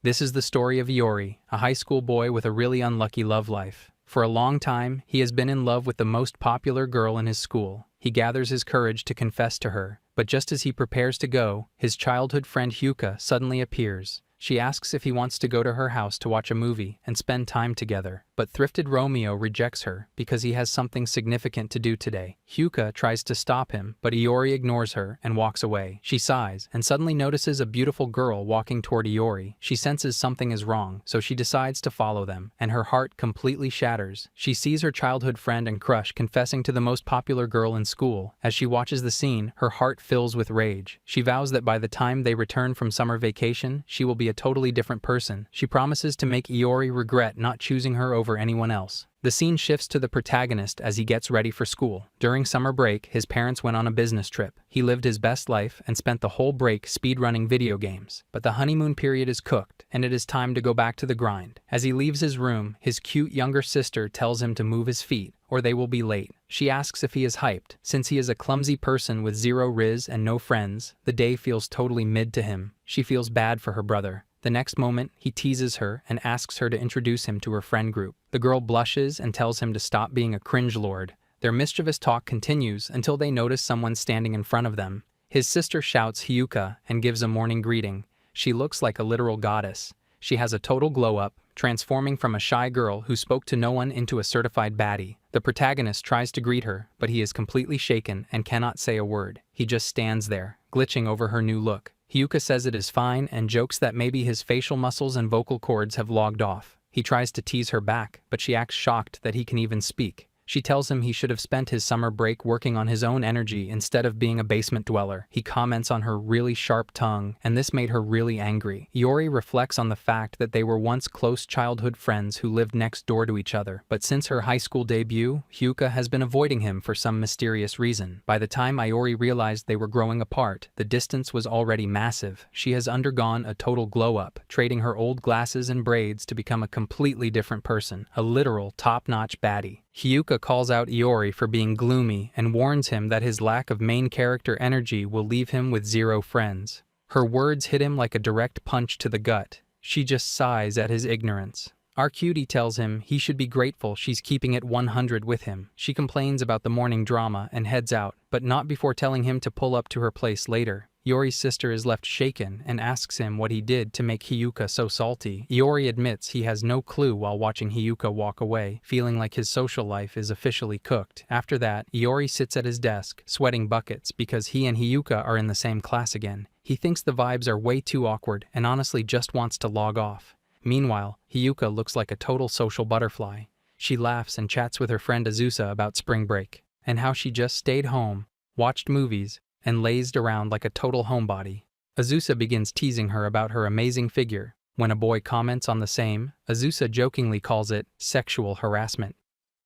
This is the story of Iori, a high school boy with a really unlucky love life. For a long time, he has been in love with the most popular girl in his school. He gathers his courage to confess to her, but just as he prepares to go, his childhood friend Hyuka suddenly appears. She asks if he wants to go to her house to watch a movie and spend time together, but thrifted Romeo rejects her because he has something significant to do today. Hyuka tries to stop him, but Iori ignores her and walks away. She sighs and suddenly notices a beautiful girl walking toward Iori. She senses something is wrong, so she decides to follow them, and her heart completely shatters. She sees her childhood friend and crush confessing to the most popular girl in school. As she watches the scene, her heart fills with rage. She vows that by the time they return from summer vacation, she will be a totally different person. She promises to make Iori regret not choosing her over anyone else. The scene shifts to the protagonist as he gets ready for school. During summer break, his parents went on a business trip. He lived his best life and spent the whole break speedrunning video games. But the honeymoon period is cooked, and it is time to go back to the grind. As he leaves his room, his cute younger sister tells him to move his feet, or they will be late. She asks if he is hyped. Since he is a clumsy person with zero riz and no friends, the day feels totally mid to him. She feels bad for her brother. The next moment, he teases her and asks her to introduce him to her friend group. The girl blushes and tells him to stop being a cringe lord. Their mischievous talk continues until they notice someone standing in front of them. His sister shouts Hyuka and gives a morning greeting. She looks like a literal goddess. She has a total glow-up, transforming from a shy girl who spoke to no one into a certified baddie. The protagonist tries to greet her, but he is completely shaken and cannot say a word. He just stands there, glitching over her new look. Hyuka says it is fine and jokes that maybe his facial muscles and vocal cords have logged off. He tries to tease her back, but she acts shocked that he can even speak. She tells him he should have spent his summer break working on his own energy instead of being a basement dweller. He comments on her really sharp tongue, and this made her really angry. Iori reflects on the fact that they were once close childhood friends who lived next door to each other. But since her high school debut, Hyuka has been avoiding him for some mysterious reason. By the time Iori realized they were growing apart, the distance was already massive. She has undergone a total glow-up, trading her old glasses and braids to become a completely different person, a literal top-notch baddie. Hyuka calls out Iori for being gloomy and warns him that his lack of main character energy will leave him with zero friends. Her words hit him like a direct punch to the gut. She just sighs at his ignorance. Our cutie tells him he should be grateful she's keeping it 100 with him. She complains about the morning drama and heads out, but not before telling him to pull up to her place later. Iori's sister is left shaken and asks him what he did to make Hyuka so salty. Iori admits he has no clue while watching Hyuka walk away, feeling like his social life is officially cooked. After that, Iori sits at his desk, sweating buckets because he and Hyuka are in the same class again. He thinks the vibes are way too awkward and honestly just wants to log off. Meanwhile, Hyuka looks like a total social butterfly. She laughs and chats with her friend Azusa about spring break, and how she just stayed home, watched movies, and lazed around like a total homebody. Azusa begins teasing her about her amazing figure. When a boy comments on the same, Azusa jokingly calls it sexual harassment.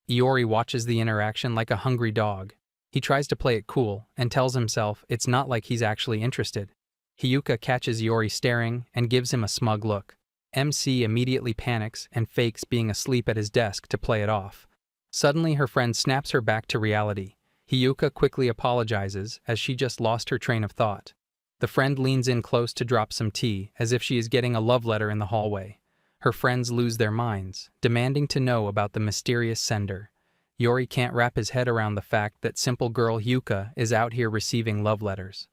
Iori watches the interaction like a hungry dog. He tries to play it cool and tells himself it's not like he's actually interested. Hyuka catches Iori staring and gives him a smug look. MC immediately panics and fakes being asleep at his desk to play it off. Suddenly her friend snaps her back to reality. Hyuka quickly apologizes as she just lost her train of thought. The friend leans in close to drop some tea as if she is getting a love letter in the hallway. Her friends lose their minds, demanding to know about the mysterious sender. Iori can't wrap his head around the fact that simple girl Hyuka is out here receiving love letters.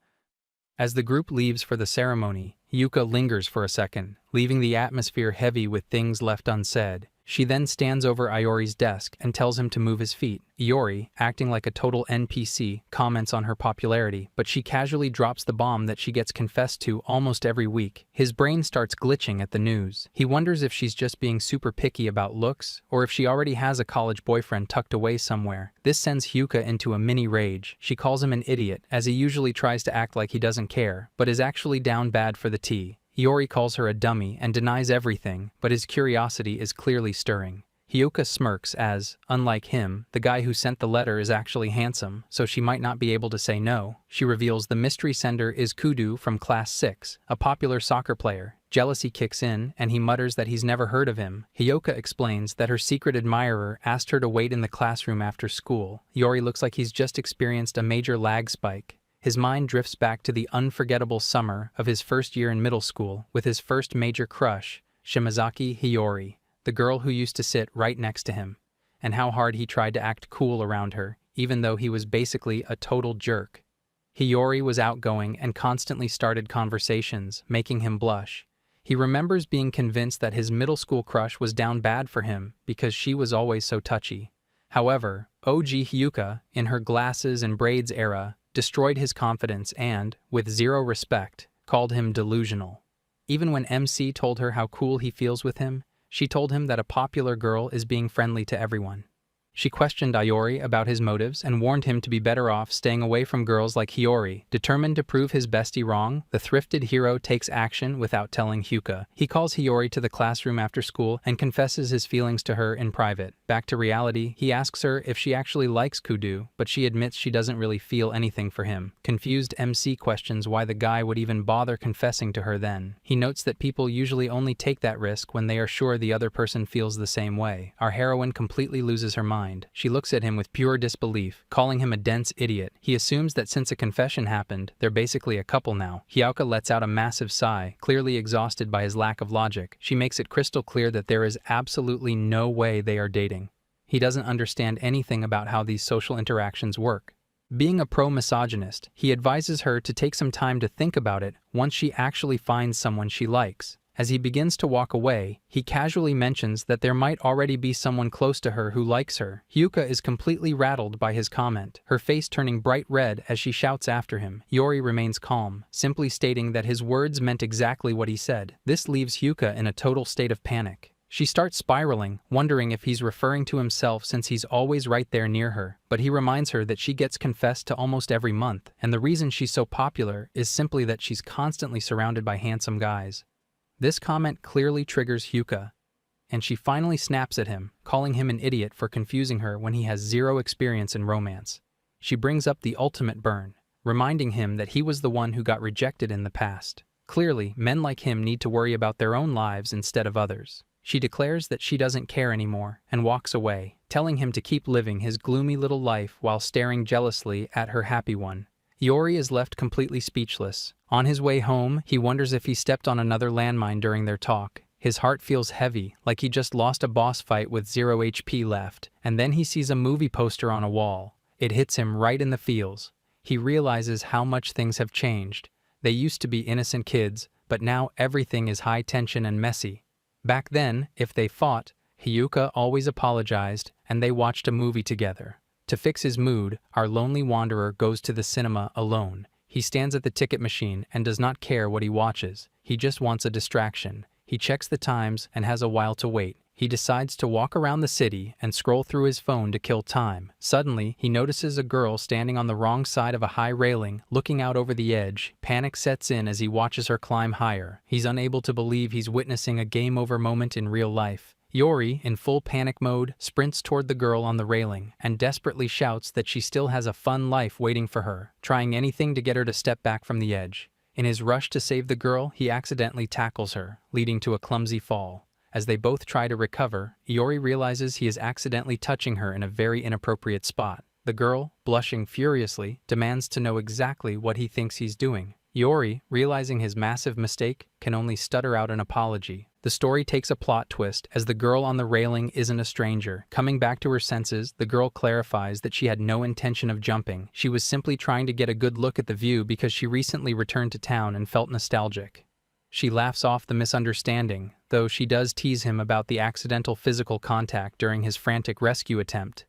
As the group leaves for the ceremony, Hyuka lingers for a second, leaving the atmosphere heavy with things left unsaid. She then stands over Iori's desk and tells him to move his feet. Iori, acting like a total NPC, comments on her popularity, but she casually drops the bomb that she gets confessed to almost every week. His brain starts glitching at the news. He wonders if she's just being super picky about looks, or if she already has a college boyfriend tucked away somewhere. This sends Hyuka into a mini rage. She calls him an idiot, as he usually tries to act like he doesn't care, but is actually down bad for the tea. Iori calls her a dummy and denies everything, but his curiosity is clearly stirring. Hyuka smirks as, unlike him, the guy who sent the letter is actually handsome, so she might not be able to say no. She reveals the mystery sender is Kudu from Class 6, a popular soccer player. Jealousy kicks in, and he mutters that he's never heard of him. Hyuka explains that her secret admirer asked her to wait in the classroom after school. Iori looks like he's just experienced a major lag spike. His mind drifts back to the unforgettable summer of his first year in middle school with his first major crush, Shimazaki Hiyori, the girl who used to sit right next to him, and how hard he tried to act cool around her, even though he was basically a total jerk. Hiyori was outgoing and constantly started conversations, making him blush. He remembers being convinced that his middle school crush was down bad for him because she was always so touchy. However, OG Hyuka, in her glasses and braids era, destroyed his confidence and, with zero respect, called him delusional. Even when MC told her how cool he feels with him, she told him that a popular girl is being friendly to everyone. She questioned Iori about his motives and warned him to be better off staying away from girls like Hiyori. Determined to prove his bestie wrong, the thrifted hero takes action without telling Hyuka. He calls Hiyori to the classroom after school and confesses his feelings to her in private. Back to reality, he asks her if she actually likes Kudu, but she admits she doesn't really feel anything for him. Confused, MC questions why the guy would even bother confessing to her then. He notes that people usually only take that risk when they are sure the other person feels the same way. Our heroine completely loses her mind. She looks at him with pure disbelief, calling him a dense idiot. He assumes that since a confession happened, they're basically a couple now. Hyuka lets out a massive sigh, clearly exhausted by his lack of logic. She makes it crystal clear that there is absolutely no way they are dating. He doesn't understand anything about how these social interactions work. Being a pro-misogynist, he advises her to take some time to think about it once she actually finds someone she likes. As he begins to walk away, he casually mentions that there might already be someone close to her who likes her. Hyuka is completely rattled by his comment, her face turning bright red as she shouts after him. Yori remains calm, simply stating that his words meant exactly what he said. This leaves Hyuka in a total state of panic. She starts spiraling, wondering if he's referring to himself since he's always right there near her, but he reminds her that she gets confessed to almost every month, and the reason she's so popular is simply that she's constantly surrounded by handsome guys. This comment clearly triggers Hyuka, and she finally snaps at him, calling him an idiot for confusing her when he has zero experience in romance. She brings up the ultimate burn, reminding him that he was the one who got rejected in the past. Clearly, men like him need to worry about their own lives instead of others. She declares that she doesn't care anymore and walks away, telling him to keep living his gloomy little life while staring jealously at her happy one. Yori is left completely speechless. On his way home, he wonders if he stepped on another landmine during their talk. His heart feels heavy, like he just lost a boss fight with 0 HP left, and then he sees a movie poster on a wall. It hits him right in the feels. He realizes how much things have changed. They used to be innocent kids, but now everything is high tension and messy. Back then, if they fought, Hyuka always apologized, and they watched a movie together. To fix his mood, our lonely wanderer goes to the cinema alone. He stands at the ticket machine and does not care what he watches. He just wants a distraction. He checks the times and has a while to wait. He decides to walk around the city and scroll through his phone to kill time. Suddenly, he notices a girl standing on the wrong side of a high railing, looking out over the edge. Panic sets in as he watches her climb higher. He's unable to believe he's witnessing a game-over moment in real life. Yori, in full panic mode, sprints toward the girl on the railing and desperately shouts that she still has a fun life waiting for her, trying anything to get her to step back from the edge. In his rush to save the girl, he accidentally tackles her, leading to a clumsy fall. As they both try to recover, Yori realizes he is accidentally touching her in a very inappropriate spot. The girl, blushing furiously, demands to know exactly what he thinks he's doing. Yori, realizing his massive mistake, can only stutter out an apology. The story takes a plot twist as the girl on the railing isn't a stranger. Coming back to her senses, the girl clarifies that she had no intention of jumping. She was simply trying to get a good look at the view because she recently returned to town and felt nostalgic. She laughs off the misunderstanding, though she does tease him about the accidental physical contact during his frantic rescue attempt.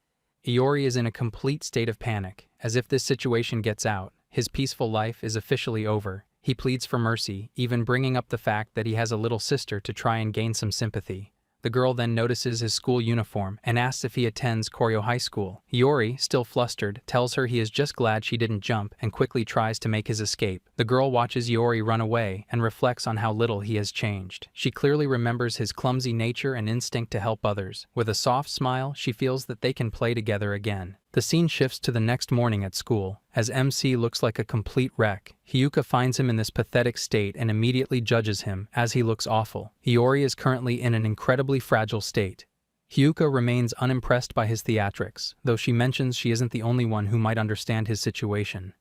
Iori is in a complete state of panic, as if this situation gets out. His peaceful life is officially over. He pleads for mercy, even bringing up the fact that he has a little sister to try and gain some sympathy. The girl then notices his school uniform and asks if he attends Koryo High School. Yori, still flustered, tells her he is just glad she didn't jump and quickly tries to make his escape. The girl watches Yori run away and reflects on how little he has changed. She clearly remembers his clumsy nature and instinct to help others. With a soft smile, she feels that they can play together again. The scene shifts to the next morning at school. As MC looks like a complete wreck, Hyuka finds him in this pathetic state and immediately judges him, as he looks awful. Iori is currently in an incredibly fragile state. Hyuka remains unimpressed by his theatrics, though she mentions she isn't the only one who might understand his situation.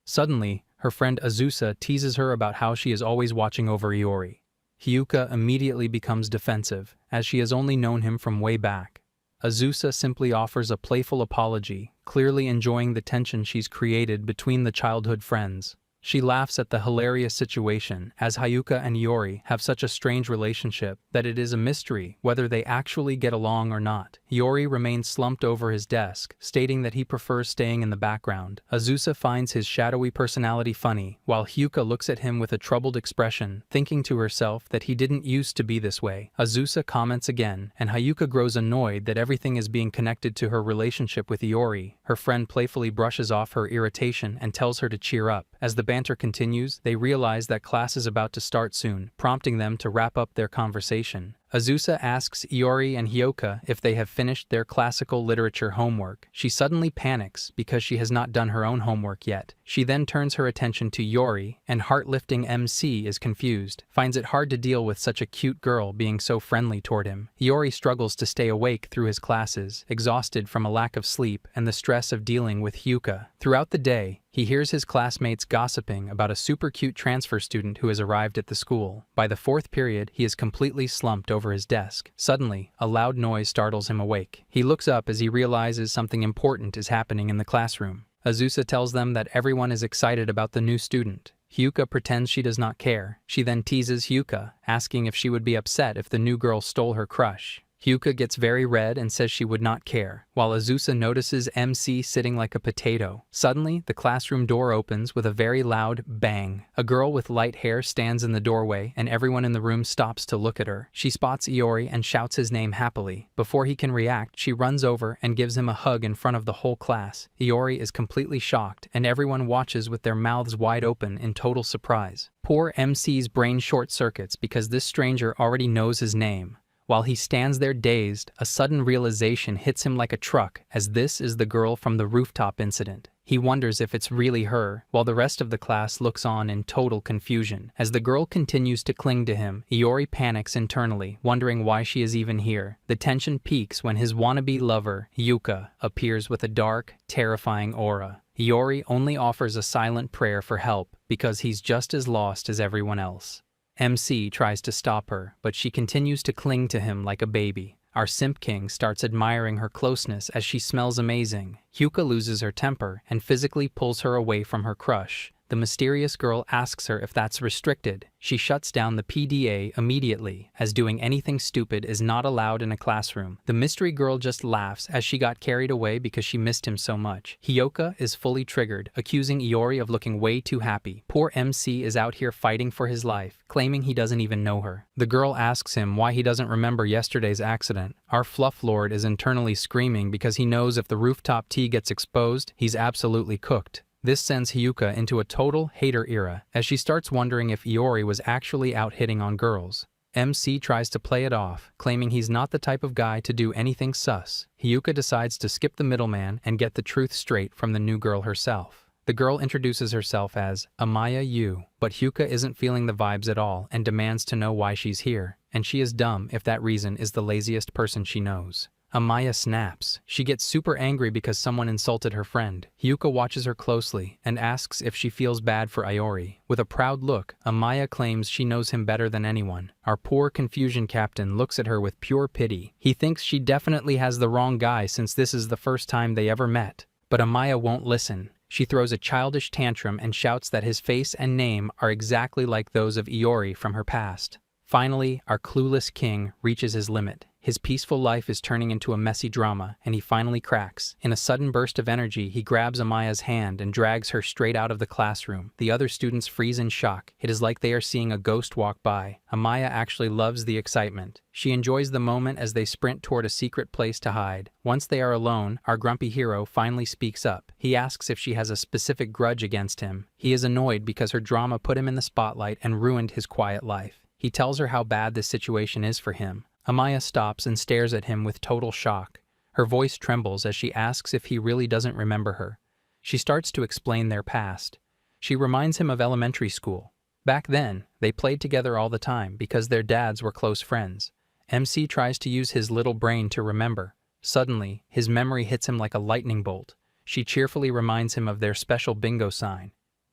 Suddenly, her friend Azusa teases her about how she is always watching over Iori. Hyuka immediately becomes defensive, as she has only known him from way back. Azusa simply offers a playful apology, clearly enjoying the tension she's created between the childhood friends. She laughs at the hilarious situation, as Hyuka and Iori have such a strange relationship that it is a mystery whether they actually get along or not. Iori remains slumped over his desk, stating that he prefers staying in the background. Azusa finds his shadowy personality funny, while Hyuka looks at him with a troubled expression, thinking to herself that he didn't used to be this way. Azusa comments again, and Hyuka grows annoyed that everything is being connected to her relationship with Iori. Her friend playfully brushes off her irritation and tells her to cheer up. As the banter continues, they realize that class is about to start soon, prompting them to wrap up their conversation. Azusa asks Iori and Hyuka if they have finished their classical literature homework. She suddenly panics because she has not done her own homework yet. She then turns her attention to Iori, and heart-lifting MC is confused, finds it hard to deal with such a cute girl being so friendly toward him. Iori struggles to stay awake through his classes, exhausted from a lack of sleep and the stress of dealing with Hyuka. Throughout the day, he hears his classmates gossiping about a super cute transfer student who has arrived at the school. By the fourth period, he is completely slumped over his desk. Suddenly, a loud noise startles him awake. He looks up as he realizes something important is happening in the classroom. Azusa tells them that everyone is excited about the new student. Hyuka pretends she does not care. She then teases Hyuka, asking if she would be upset if the new girl stole her crush. Hyuka gets very red and says she would not care, while Azusa notices MC sitting like a potato. Suddenly, the classroom door opens with a very loud bang. A girl with light hair stands in the doorway, and everyone in the room stops to look at her. She spots Iori and shouts his name happily. Before he can react, she runs over and gives him a hug in front of the whole class. Iori is completely shocked, and everyone watches with their mouths wide open in total surprise. Poor MC's brain short-circuits because this stranger already knows his name. While he stands there dazed, a sudden realization hits him like a truck, as this is the girl from the rooftop incident. He wonders if it's really her, while the rest of the class looks on in total confusion. As the girl continues to cling to him, Iori panics internally, wondering why she is even here. The tension peaks when his wannabe lover, Hyuka, appears with a dark, terrifying aura. Iori only offers a silent prayer for help, because he's just as lost as everyone else. MC tries to stop her, but she continues to cling to him like a baby. Our simp king starts admiring her closeness as she smells amazing. Hyuka loses her temper and physically pulls her away from her crush. The mysterious girl asks her if that's restricted. She shuts down the PDA immediately, as doing anything stupid is not allowed in a classroom. The mystery girl just laughs as she got carried away because she missed him so much. Hyuka is fully triggered, accusing Iori of looking way too happy. Poor MC is out here fighting for his life, claiming he doesn't even know her. The girl asks him why he doesn't remember yesterday's accident. Our fluff lord is internally screaming because he knows if the rooftop tea gets exposed, he's absolutely cooked. This sends Hyuka into a total hater era, as she starts wondering if Iori was actually out hitting on girls. MC tries to play it off, claiming he's not the type of guy to do anything sus. Hyuka decides to skip the middleman and get the truth straight from the new girl herself. The girl introduces herself as Amaya Yu, but Hyuka isn't feeling the vibes at all and demands to know why she's here, and she is dumb if that reason is the laziest person she knows. Amaya snaps. She gets super angry because someone insulted her friend. Hyuka watches her closely and asks if she feels bad for Iori. With a proud look, Amaya claims she knows him better than anyone. Our poor confusion captain looks at her with pure pity. He thinks she definitely has the wrong guy since this is the first time they ever met. But Amaya won't listen. She throws a childish tantrum and shouts that his face and name are exactly like those of Iori from her past. Finally, our clueless king reaches his limit. His peaceful life is turning into a messy drama, and he finally cracks. In a sudden burst of energy, he grabs Amaya's hand and drags her straight out of the classroom. The other students freeze in shock. It is like they are seeing a ghost walk by. Amaya actually loves the excitement. She enjoys the moment as they sprint toward a secret place to hide. Once they are alone, our grumpy hero finally speaks up. He asks if she has a specific grudge against him. He is annoyed because her drama put him in the spotlight and ruined his quiet life. He tells her how bad this situation is for him. Amaya stops and stares at him with total shock. Her voice trembles as she asks if he really doesn't remember her. She starts to explain their past. She reminds him of elementary school. Back then, they played together all the time because their dads were close friends. MC tries to use his little brain to remember. Suddenly, his memory hits him like a lightning bolt. She cheerfully reminds him of their special bingo sign.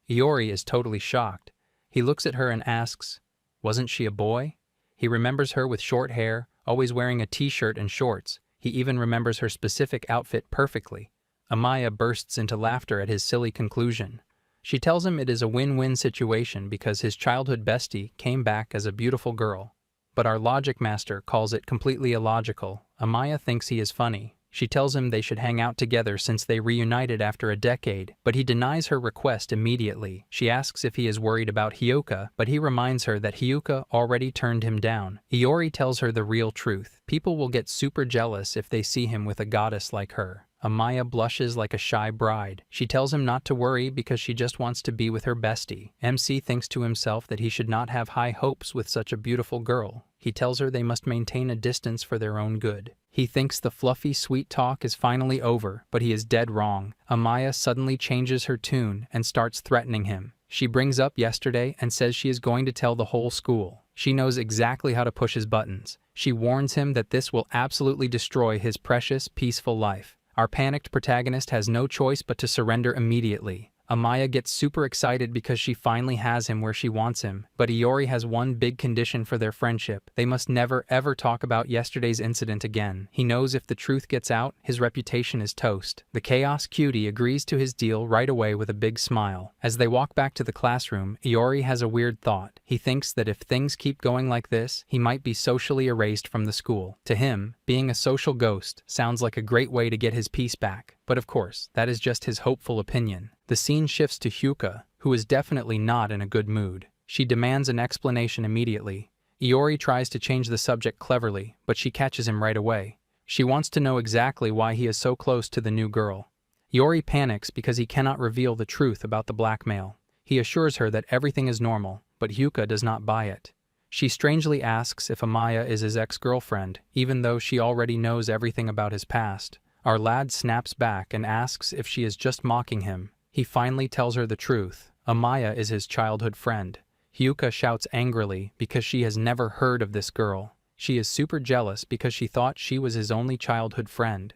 Iori is totally shocked. He looks at her and asks, "Wasn't she a boy?" He remembers her with short hair, always wearing a t-shirt and shorts. He even remembers her specific outfit perfectly. Amaya bursts into laughter at his silly conclusion. She tells him it is a win-win situation because his childhood bestie came back as a beautiful girl. But our logic master calls it completely illogical. Amaya thinks he is funny. She tells him they should hang out together since they reunited after a decade, but he denies her request immediately. She asks if he is worried about Hyuka, but he reminds her that Hyuka already turned him down. Iori tells her the real truth. People will get super jealous if they see him with a goddess like her. Amaya blushes like a shy bride. She tells him not to worry because she just wants to be with her bestie. MC thinks to himself that he should not have high hopes with such a beautiful girl. He tells her they must maintain a distance for their own good. He thinks the fluffy, sweet talk is finally over, but he is dead wrong. Amaya suddenly changes her tune and starts threatening him. She brings up yesterday and says she is going to tell the whole school. She knows exactly how to push his buttons. She warns him that this will absolutely destroy his precious, peaceful life. Our panicked protagonist has no choice but to surrender immediately. Amaya gets super excited because she finally has him where she wants him, but Iori has one big condition for their friendship. They must never ever talk about yesterday's incident again. He knows if the truth gets out, his reputation is toast. The chaos cutie agrees to his deal right away with a big smile. As they walk back to the classroom, Iori has a weird thought. He thinks that if things keep going like this, he might be socially erased from the school. To him, being a social ghost sounds like a great way to get his peace back. But of course, that is just his hopeful opinion. The scene shifts to Hyuka, who is definitely not in a good mood. She demands an explanation immediately. Iori tries to change the subject cleverly, but she catches him right away. She wants to know exactly why he is so close to the new girl. Iori panics because he cannot reveal the truth about the blackmail. He assures her that everything is normal, but Hyuka does not buy it. She strangely asks if Amaya is his ex-girlfriend, even though she already knows everything about his past. Our lad snaps back and asks if she is just mocking him. He finally tells her the truth. Amaya is his childhood friend. Hyuka shouts angrily because she has never heard of this girl. She is super jealous because she thought she was his only childhood friend.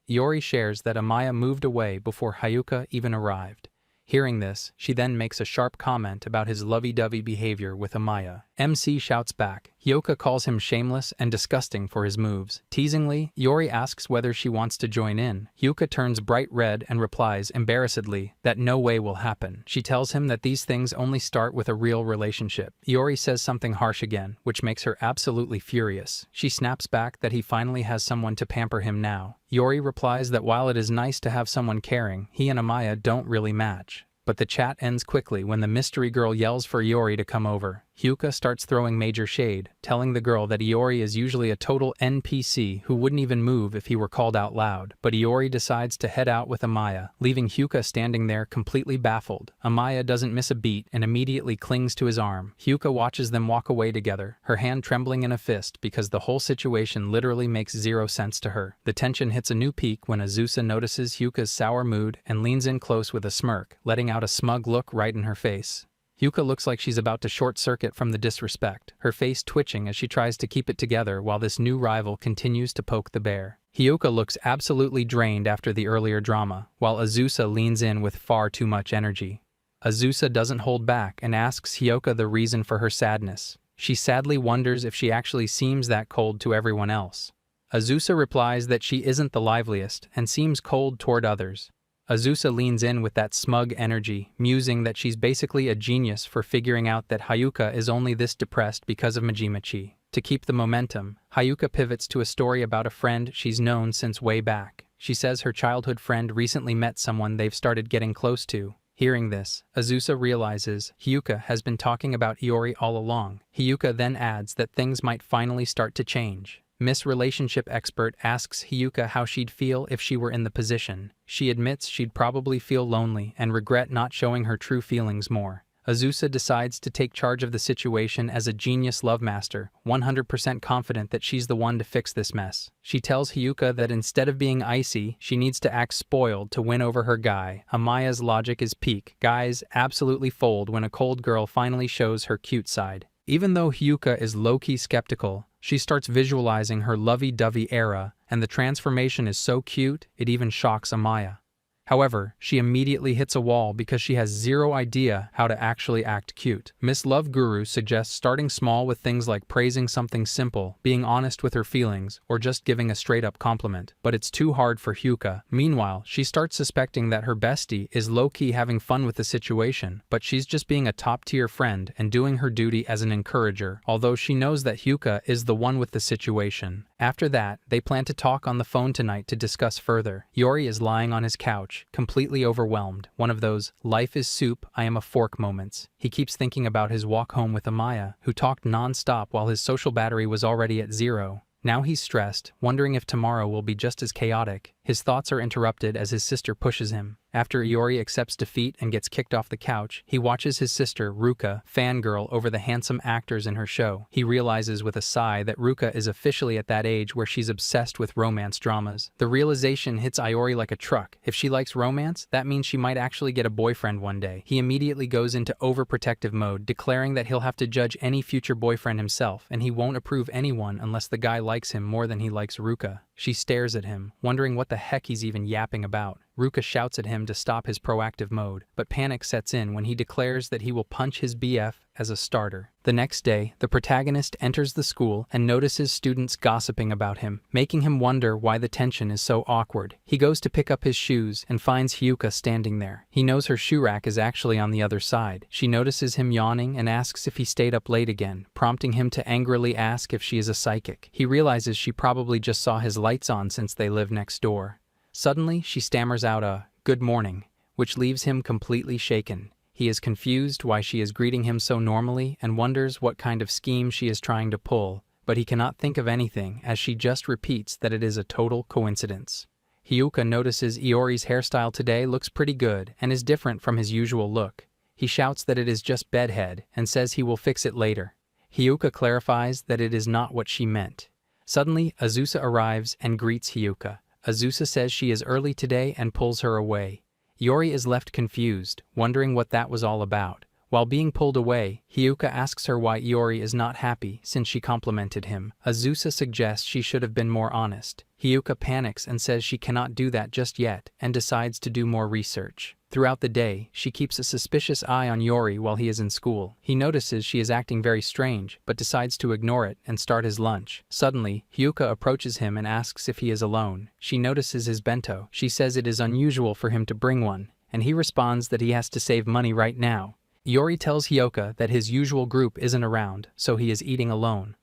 Iori shares that Amaya moved away before Hyuka even arrived. Hearing this, she then makes a sharp comment about his lovey-dovey behavior with Amaya. MC shouts back. Hyuka calls him shameless and disgusting for his moves. Teasingly, Iori asks whether she wants to join in. Hyuka turns bright red and replies embarrassedly that no way will happen. She tells him that these things only start with a real relationship. Iori says something harsh again, which makes her absolutely furious. She snaps back that he finally has someone to pamper him now. Iori replies that while it is nice to have someone caring, he and Amaya don't really match. But the chat ends quickly when the mystery girl yells for Iori to come over. Hyuka starts throwing major shade, telling the girl that Iori is usually a total NPC who wouldn't even move if he were called out loud. But Iori decides to head out with Amaya, leaving Hyuka standing there completely baffled. Amaya doesn't miss a beat and immediately clings to his arm. Hyuka watches them walk away together, her hand trembling in a fist because the whole situation literally makes zero sense to her. The tension hits a new peak when Azusa notices Hyuka's sour mood and leans in close with a smirk, letting out a smug look right in her face. Hyuka looks like she's about to short-circuit from the disrespect, her face twitching as she tries to keep it together while this new rival continues to poke the bear. Hyuka looks absolutely drained after the earlier drama, while Azusa leans in with far too much energy. Azusa doesn't hold back and asks Hyuka the reason for her sadness. She sadly wonders if she actually seems that cold to everyone else. Azusa replies that she isn't the liveliest and seems cold toward others. Azusa leans in with that smug energy, musing that she's basically a genius for figuring out that Hyuka is only this depressed because of Majimachi. To keep the momentum, Hyuka pivots to a story about a friend she's known since way back. She says her childhood friend recently met someone they've started getting close to. Hearing this, Azusa realizes Hyuka has been talking about Iori all along. Hyuka then adds that things might finally start to change. Miss Relationship Expert asks Hyuka how she'd feel if she were in the position. She admits she'd probably feel lonely and regret not showing her true feelings more. Azusa decides to take charge of the situation as a genius love master, 100% confident that she's the one to fix this mess. She tells Hyuka that instead of being icy, she needs to act spoiled to win over her guy. Amaya's logic is peak. Guys absolutely fold when a cold girl finally shows her cute side. Even though Hyuka is low-key skeptical, she starts visualizing her lovey-dovey era, and the transformation is so cute, it even shocks Amaya. However, she immediately hits a wall because she has zero idea how to actually act cute. Miss Love Guru suggests starting small with things like praising something simple, being honest with her feelings, or just giving a straight-up compliment. But it's too hard for Hyuka. Meanwhile, she starts suspecting that her bestie is low-key having fun with the situation, but she's just being a top-tier friend and doing her duty as an encourager, although she knows that Hyuka is the one with the situation. After that, they plan to talk on the phone tonight to discuss further. Yori is lying on his couch, completely overwhelmed, one of those life is soup, I am a fork moments. He keeps thinking about his walk home with Amaya, who talked non-stop while his social battery was already at 0. Now he's stressed, wondering if tomorrow will be just as chaotic. His thoughts are interrupted as his sister pushes him. After Iori accepts defeat and gets kicked off the couch, he watches his sister, Ruka, fangirl over the handsome actors in her show. He realizes with a sigh that Ruka is officially at that age where she's obsessed with romance dramas. The realization hits Iori like a truck. If she likes romance, that means she might actually get a boyfriend one day. He immediately goes into overprotective mode, declaring that he'll have to judge any future boyfriend himself, and he won't approve anyone unless the guy likes him more than he likes Ruka. She stares at him, wondering what the heck he's even yapping about. Ruka shouts at him to stop his proactive mode, but panic sets in when he declares that he will punch his BF as a starter. The next day, the protagonist enters the school and notices students gossiping about him, making him wonder why the tension is so awkward. He goes to pick up his shoes and finds Hyuka standing there. He knows her shoe rack is actually on the other side. She notices him yawning and asks if he stayed up late again, prompting him to angrily ask if she is a psychic. He realizes she probably just saw his lights on since they live next door. Suddenly, she stammers out a "good morning," which leaves him completely shaken. He is confused why she is greeting him so normally and wonders what kind of scheme she is trying to pull, but he cannot think of anything as she just repeats that it is a total coincidence. Hyuka notices Iori's hairstyle today looks pretty good and is different from his usual look. He shouts that it is just bedhead and says he will fix it later. Hyuka clarifies that it is not what she meant. Suddenly, Azusa arrives and greets Hyuka. Azusa says she is early today and pulls her away. Iori is left confused, wondering what that was all about. While being pulled away, Hyuka asks her why Iori is not happy since she complimented him. Azusa suggests she should have been more honest. Hyuka panics and says she cannot do that just yet and decides to do more research. Throughout the day, she keeps a suspicious eye on Iori while he is in school. He notices she is acting very strange, but decides to ignore it and start his lunch. Suddenly, Hyuka approaches him and asks if he is alone. She notices his bento. She says it is unusual for him to bring one, and he responds that he has to save money right now. Iori tells Hyuka that his usual group isn't around, so he is eating alone.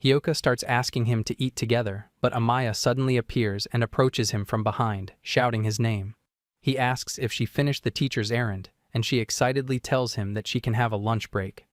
Hyuka starts asking him to eat together, but Amaya suddenly appears and approaches him from behind, shouting his name. He asks if she finished the teacher's errand, and she excitedly tells him that she can have a lunch break.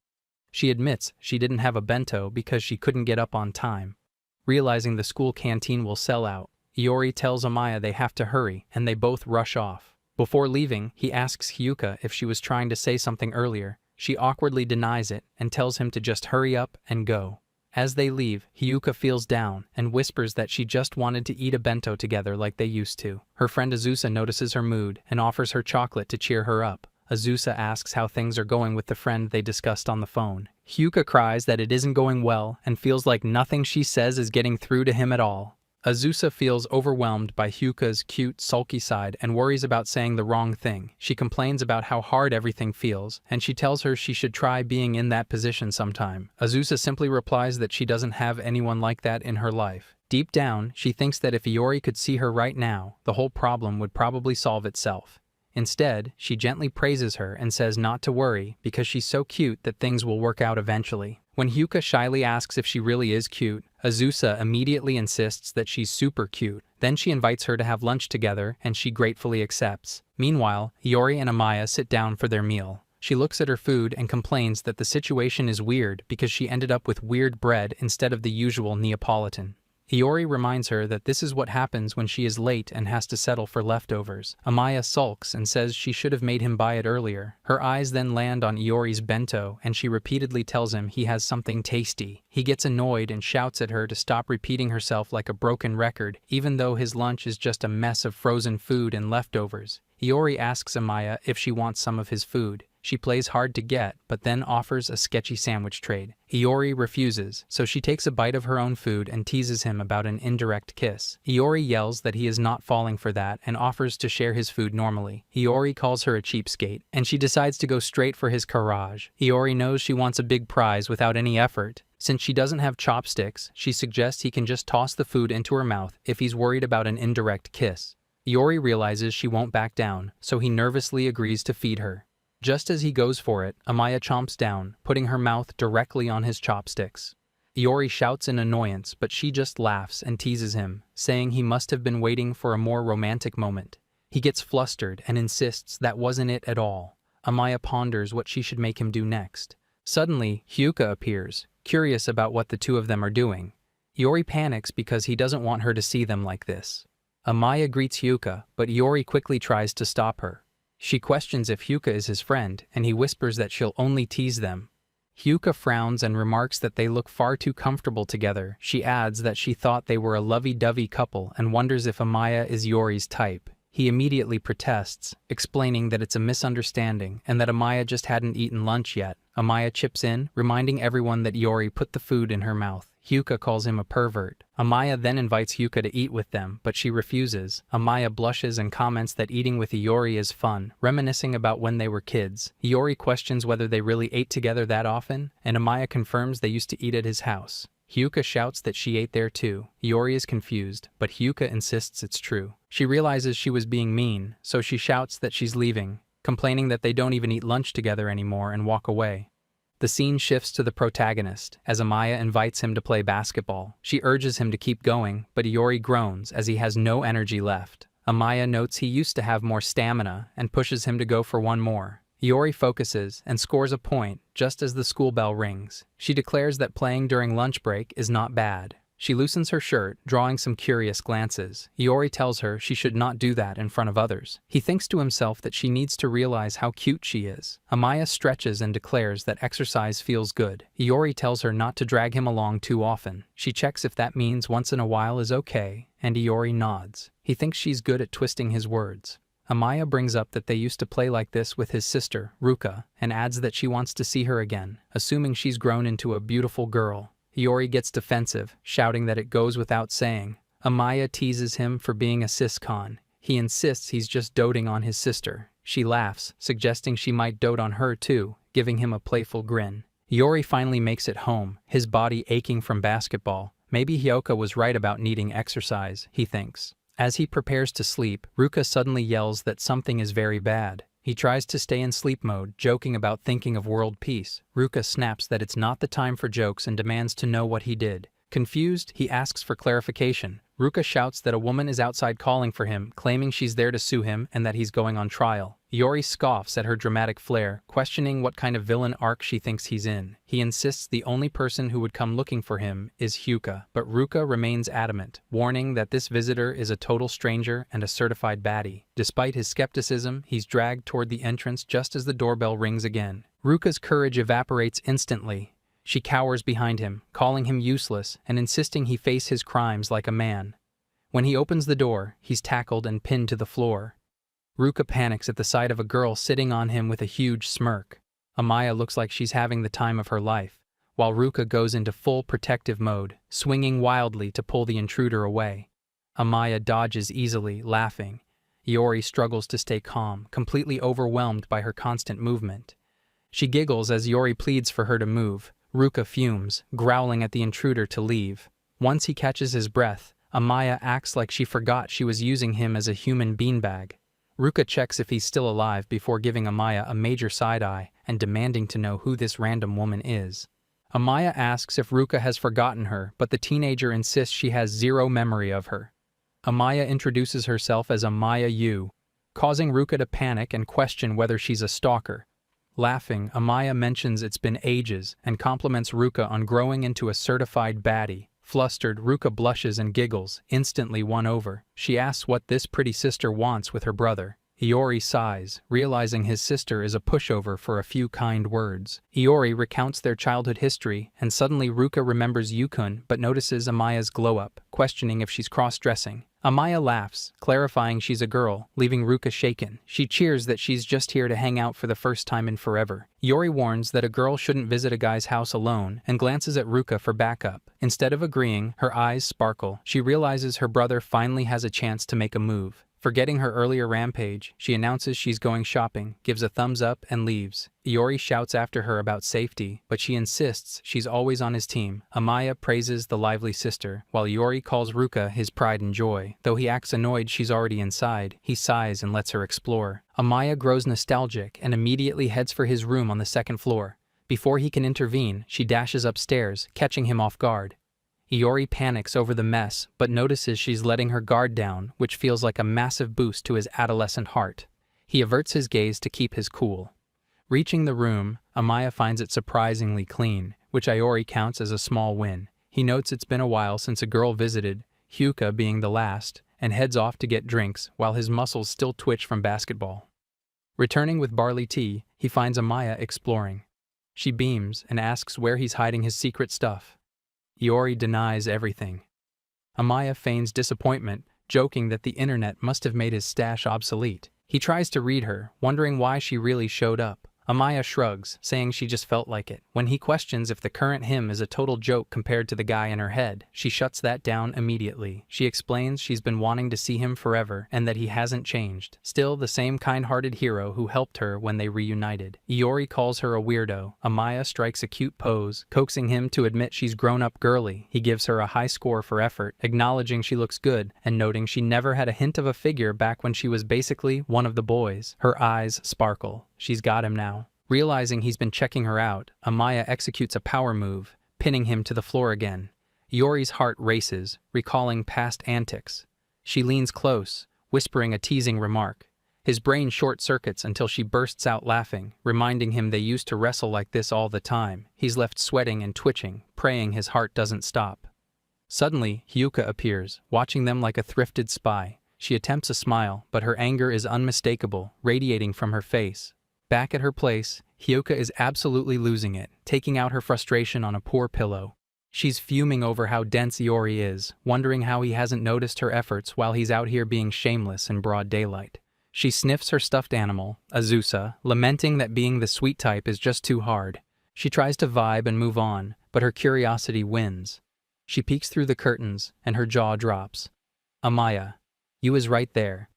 She admits she didn't have a bento because she couldn't get up on time. Realizing the school canteen will sell out, Iori tells Amaya they have to hurry, and they both rush off. Before leaving, he asks Hyuka if she was trying to say something earlier. She awkwardly denies it and tells him to just hurry up and go. As they leave, Hyuka feels down and whispers that she just wanted to eat a bento together like they used to. Her friend Azusa notices her mood and offers her chocolate to cheer her up. Azusa asks how things are going with the friend they discussed on the phone. Hyuka cries that it isn't going well and feels like nothing she says is getting through to him at all. Azusa feels overwhelmed by Hyuka's cute, sulky side and worries about saying the wrong thing. She complains about how hard everything feels, and she tells her she should try being in that position sometime. Azusa simply replies that she doesn't have anyone like that in her life. Deep down, she thinks that if Iori could see her right now, the whole problem would probably solve itself. Instead, she gently praises her and says not to worry because she's so cute that things will work out eventually. When Hyuka shyly asks if she really is cute, Azusa immediately insists that she's super cute. Then she invites her to have lunch together, and she gratefully accepts. Meanwhile, Iori and Amaya sit down for their meal. She looks at her food and complains that the situation is weird because she ended up with weird bread instead of the usual Neapolitan. Iori reminds her that this is what happens when she is late and has to settle for leftovers. Amaya sulks and says she should have made him buy it earlier. Her eyes then land on Iori's bento and she repeatedly tells him he has something tasty. He gets annoyed and shouts at her to stop repeating herself like a broken record, even though his lunch is just a mess of frozen food and leftovers. Iori asks Amaya if she wants some of his food. She plays hard to get, but then offers a sketchy sandwich trade. Iori refuses, so she takes a bite of her own food and teases him about an indirect kiss. Iori yells that he is not falling for that and offers to share his food normally. Iori calls her a cheapskate, and she decides to go straight for his courage. Iori knows she wants a big prize without any effort. Since she doesn't have chopsticks, she suggests he can just toss the food into her mouth if he's worried about an indirect kiss. Iori realizes she won't back down, so he nervously agrees to feed her. Just as he goes for it, Amaya chomps down, putting her mouth directly on his chopsticks. Iori shouts in annoyance, but she just laughs and teases him, saying he must have been waiting for a more romantic moment. He gets flustered and insists that wasn't it at all. Amaya ponders what she should make him do next. Suddenly, Hyuka appears, curious about what the two of them are doing. Iori panics because he doesn't want her to see them like this. Amaya greets Hyuka, but Iori quickly tries to stop her. She questions if Hyuka is his friend, and he whispers that she'll only tease them. Hyuka frowns and remarks that they look far too comfortable together. She adds that she thought they were a lovey-dovey couple and wonders if Amaya is Iori's type. He immediately protests, explaining that it's a misunderstanding and that Amaya just hadn't eaten lunch yet. Amaya chips in, reminding everyone that Iori put the food in her mouth. Hyuka calls him a pervert. Amaya then invites Hyuka to eat with them, but she refuses. Amaya blushes and comments that eating with Iori is fun, reminiscing about when they were kids. Iori questions whether they really ate together that often, and Amaya confirms they used to eat at his house. Hyuka shouts that she ate there too. Iori is confused, but Hyuka insists it's true. She realizes she was being mean, so she shouts that she's leaving, complaining that they don't even eat lunch together anymore and walk away. The scene shifts to the protagonist, as Amaya invites him to play basketball. She urges him to keep going, but Iori groans as he has no energy left. Amaya notes he used to have more stamina and pushes him to go for one more. Iori focuses and scores a point just as the school bell rings. She declares that playing during lunch break is not bad. She loosens her shirt, drawing some curious glances. Iori tells her she should not do that in front of others. He thinks to himself that she needs to realize how cute she is. Amaya stretches and declares that exercise feels good. Iori tells her not to drag him along too often. She checks if that means once in a while is okay, and Iori nods. He thinks she's good at twisting his words. Amaya brings up that they used to play like this with his sister, Ruka, and adds that she wants to see her again, assuming she's grown into a beautiful girl. Iori gets defensive, shouting that it goes without saying. Amaya teases him for being a cis-con. He insists he's just doting on his sister. She laughs, suggesting she might dote on her too, giving him a playful grin. Iori finally makes it home, his body aching from basketball. Maybe Hyuka was right about needing exercise, he thinks. As he prepares to sleep, Ruka suddenly yells that something is very bad. He tries to stay in sleep mode, joking about thinking of world peace. Ruka snaps that it's not the time for jokes and demands to know what he did. Confused, he asks for clarification. Ruka shouts that a woman is outside calling for him, claiming she's there to sue him and that he's going on trial. Iori scoffs at her dramatic flair, questioning what kind of villain arc she thinks he's in. He insists the only person who would come looking for him is Hyuka, but Ruka remains adamant, warning that this visitor is a total stranger and a certified baddie. Despite his skepticism, he's dragged toward the entrance just as the doorbell rings again. Ruka's courage evaporates instantly. She cowers behind him, calling him useless and insisting he face his crimes like a man. When he opens the door, he's tackled and pinned to the floor. Ruka panics at the sight of a girl sitting on him with a huge smirk. Amaya looks like she's having the time of her life, while Ruka goes into full protective mode, swinging wildly to pull the intruder away. Amaya dodges easily, laughing. Iori struggles to stay calm, completely overwhelmed by her constant movement. She giggles as Iori pleads for her to move. Ruka fumes, growling at the intruder to leave. Once he catches his breath, Amaya acts like she forgot she was using him as a human beanbag. Ruka checks if he's still alive before giving Amaya a major side-eye and demanding to know who this random woman is. Amaya asks if Ruka has forgotten her, but the teenager insists she has zero memory of her. Amaya introduces herself as Amaya Yu, causing Ruka to panic and question whether she's a stalker. Laughing, Amaya mentions it's been ages and compliments Ruka on growing into a certified baddie. Flustered, Ruka blushes and giggles, instantly won over. She asks what this pretty sister wants with her brother. Iori sighs, realizing his sister is a pushover for a few kind words. Iori recounts their childhood history, and suddenly Ruka remembers Yukun but notices Amaya's glow-up, questioning if she's cross-dressing. Amaya laughs, clarifying she's a girl, leaving Ruka shaken. She cheers that she's just here to hang out for the first time in forever. Iori warns that a girl shouldn't visit a guy's house alone and glances at Ruka for backup. Instead of agreeing, her eyes sparkle. She realizes her brother finally has a chance to make a move. Forgetting her earlier rampage, she announces she's going shopping, gives a thumbs up, and leaves. Iori shouts after her about safety, but she insists she's always on his team. Amaya praises the lively sister, while Iori calls Ruka his pride and joy. Though he acts annoyed she's already inside, he sighs and lets her explore. Amaya grows nostalgic and immediately heads for his room on the second floor. Before he can intervene, she dashes upstairs, catching him off guard. Iori panics over the mess, but notices she's letting her guard down, which feels like a massive boost to his adolescent heart. He averts his gaze to keep his cool. Reaching the room, Amaya finds it surprisingly clean, which Iori counts as a small win. He notes it's been a while since a girl visited, Hyuka being the last, and heads off to get drinks while his muscles still twitch from basketball. Returning with barley tea, he finds Amaya exploring. She beams and asks where he's hiding his secret stuff. Iori denies everything. Amaya feigns disappointment, joking that the internet must have made his stash obsolete. He tries to read her, wondering why she really showed up. Amaya shrugs, saying she just felt like it. When he questions if the current him is a total joke compared to the guy in her head, she shuts that down immediately. She explains she's been wanting to see him forever and that he hasn't changed. Still the same kind-hearted hero who helped her when they reunited. Iori calls her a weirdo. Amaya strikes a cute pose, coaxing him to admit she's grown up girly. He gives her a high score for effort, acknowledging she looks good and noting she never had a hint of a figure back when she was basically one of the boys. Her eyes sparkle. She's got him now. Realizing he's been checking her out, Amaya executes a power move, pinning him to the floor again. Iori's heart races, recalling past antics. She leans close, whispering a teasing remark. His brain short-circuits until she bursts out laughing, reminding him they used to wrestle like this all the time. He's left sweating and twitching, praying his heart doesn't stop. Suddenly, Hyuka appears, watching them like a thrifted spy. She attempts a smile, but her anger is unmistakable, radiating from her face. Back at her place, Hyuka is absolutely losing it, taking out her frustration on a poor pillow. She's fuming over how dense Iori is, wondering how he hasn't noticed her efforts while he's out here being shameless in broad daylight. She sniffs her stuffed animal, Azusa, lamenting that being the sweet type is just too hard. She tries to vibe and move on, but her curiosity wins. She peeks through the curtains, and her jaw drops. Amaya, you is right there.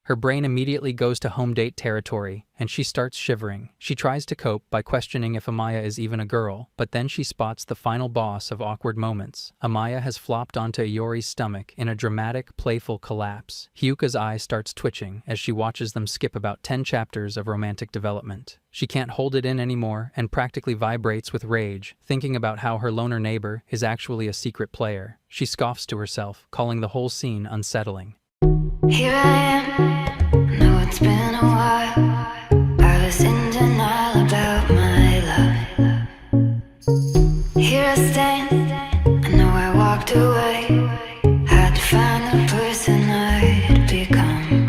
Her brain immediately goes to home date territory, and she starts shivering. She tries to cope by questioning if Amaya is even a girl, but then she spots the final boss of awkward moments. Amaya has flopped onto Iori's stomach in a dramatic, playful collapse. Hyuka's eye starts twitching as she watches them skip about 10 chapters of romantic development. She can't hold it in anymore and practically vibrates with rage, thinking about how her loner neighbor is actually a secret player. She scoffs to herself, calling the whole scene unsettling. Here I am, know it's been a while.